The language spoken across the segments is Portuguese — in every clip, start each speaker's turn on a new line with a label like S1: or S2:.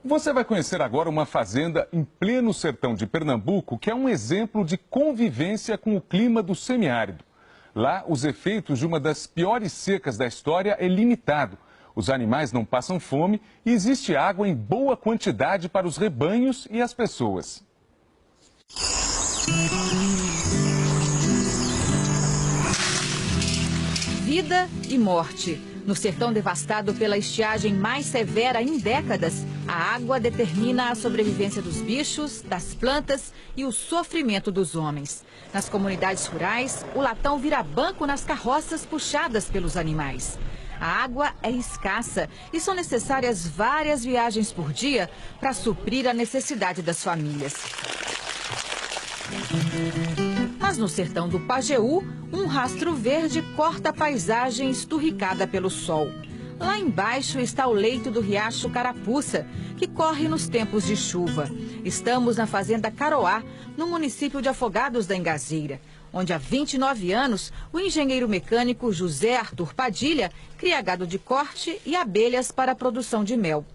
S1: Você vai conhecer agora uma fazenda em pleno sertão de Pernambuco que é um exemplo de convivência com o clima do semiárido. Lá, os efeitos de uma das piores secas da história é limitado. Os animais não passam fome e existe água em boa quantidade para os rebanhos e as pessoas.
S2: Vida e morte. No sertão devastado pela estiagem mais severa em décadas, a água determina a sobrevivência dos bichos, das plantas e o sofrimento dos homens. Nas comunidades rurais, o latão vira banco nas carroças puxadas pelos animais. A água é escassa e são necessárias várias viagens por dia para suprir a necessidade das famílias. Mas no sertão do Pajeú, um rastro verde corta a paisagem esturricada pelo sol. Lá embaixo está o leito do riacho Carapuça, que corre nos tempos de chuva. Estamos na fazenda Caroá, no município de Afogados da Engazeira, onde há 29 anos o engenheiro mecânico José Arthur Padilha cria gado de corte e abelhas para a produção de mel.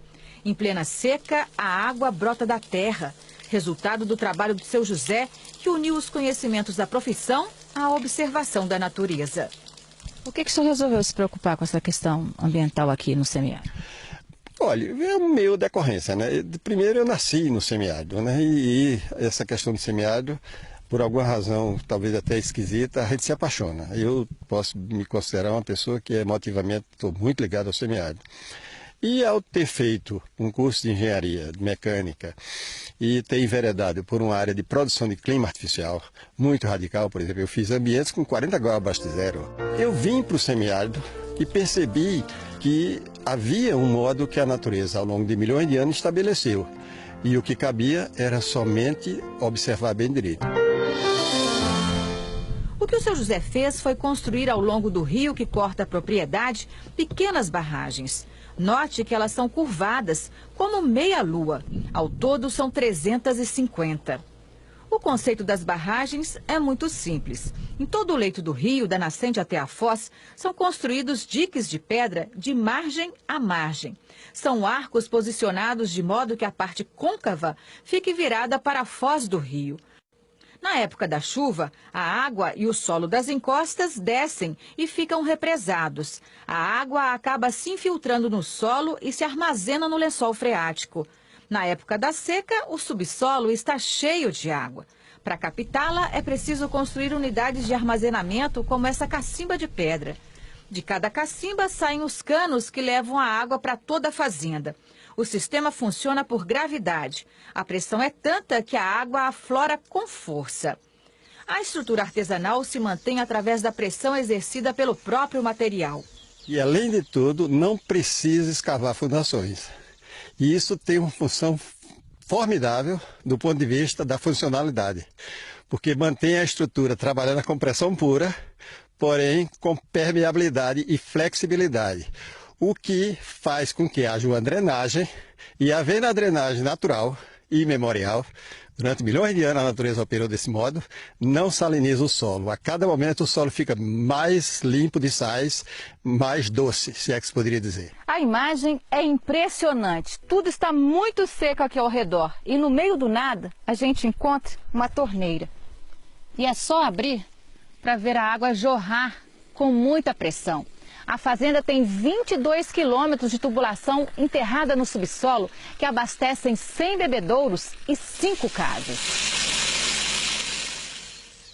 S2: Em plena seca, a água brota da terra, resultado do trabalho de seu José, que uniu os conhecimentos da profissão à observação da natureza.
S3: Por que o senhor resolveu se preocupar com essa questão ambiental aqui no semiárido?
S4: Olha, é um meio decorrência, né? Primeiro eu nasci no semiárido, né? E essa questão do semiárido, por alguma razão, talvez até esquisita, a gente se apaixona. Eu posso me considerar uma pessoa que emotivamente estou muito ligado ao semiárido. E ao ter feito um curso de engenharia mecânica e ter enveredado por uma área de produção de clima artificial muito radical, por exemplo, eu fiz ambientes com 40 graus abaixo de zero. Eu vim para o semiárido e percebi que havia um modo que a natureza, ao longo de milhões de anos, estabeleceu. E o que cabia era somente observar bem direito.
S2: O que o seu José fez foi construir ao longo do rio que corta a propriedade pequenas barragens. Note que elas são curvadas, como meia-lua. Ao todo, são 350. O conceito das barragens é muito simples. Em todo o leito do rio, da nascente até a foz, são construídos diques de pedra de margem a margem. São arcos posicionados de modo que a parte côncava fique virada para a foz do rio. Na época da chuva, a água e o solo das encostas descem e ficam represados. A água acaba se infiltrando no solo e se armazena no lençol freático. Na época da seca, o subsolo está cheio de água. Para captá-la, é preciso construir unidades de armazenamento como essa cacimba de pedra. De cada cacimba saem os canos que levam a água para toda a fazenda. O sistema funciona por gravidade. A pressão é tanta que a água aflora com força. A estrutura artesanal se mantém através da pressão exercida pelo próprio material.
S4: E, além de tudo, não precisa escavar fundações. E isso tem uma função formidável do ponto de vista da funcionalidade, porque mantém a estrutura trabalhando com pressão pura, porém com permeabilidade e flexibilidade. O que faz com que haja uma drenagem, e havendo a drenagem natural e memorial, durante milhões de anos a natureza operou desse modo, não saliniza o solo. A cada momento o solo fica mais limpo de sais, mais doce, se é que se poderia dizer.
S3: A imagem é impressionante. Tudo está muito seco aqui ao redor. E no meio do nada, a gente encontra uma torneira. E é só abrir para ver a água jorrar com muita pressão. A fazenda tem 22 quilômetros de tubulação enterrada no subsolo que abastecem 100 bebedouros e 5 casas.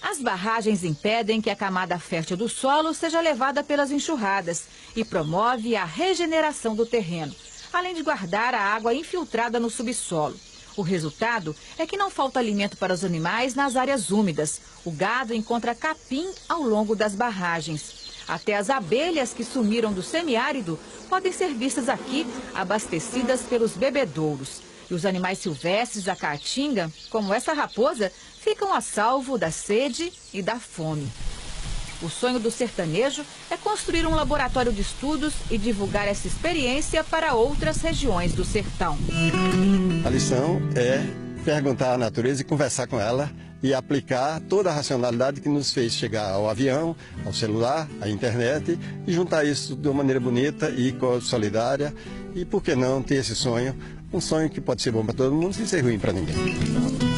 S2: As barragens impedem que a camada fértil do solo seja levada pelas enxurradas e promove a regeneração do terreno, além de guardar a água infiltrada no subsolo. O resultado é que não falta alimento para os animais nas áreas úmidas. O gado encontra capim ao longo das barragens. Até as abelhas que sumiram do semiárido podem ser vistas aqui, abastecidas pelos bebedouros. E os animais silvestres da caatinga, como essa raposa, ficam a salvo da sede e da fome. O sonho do sertanejo é construir um laboratório de estudos e divulgar essa experiência para outras regiões do sertão.
S4: A lição é perguntar à natureza e conversar com ela e aplicar toda a racionalidade que nos fez chegar ao avião, ao celular, à internet e juntar isso de uma maneira bonita e solidária e, por que não, ter esse sonho um sonho que pode ser bom para todo mundo sem ser ruim para ninguém.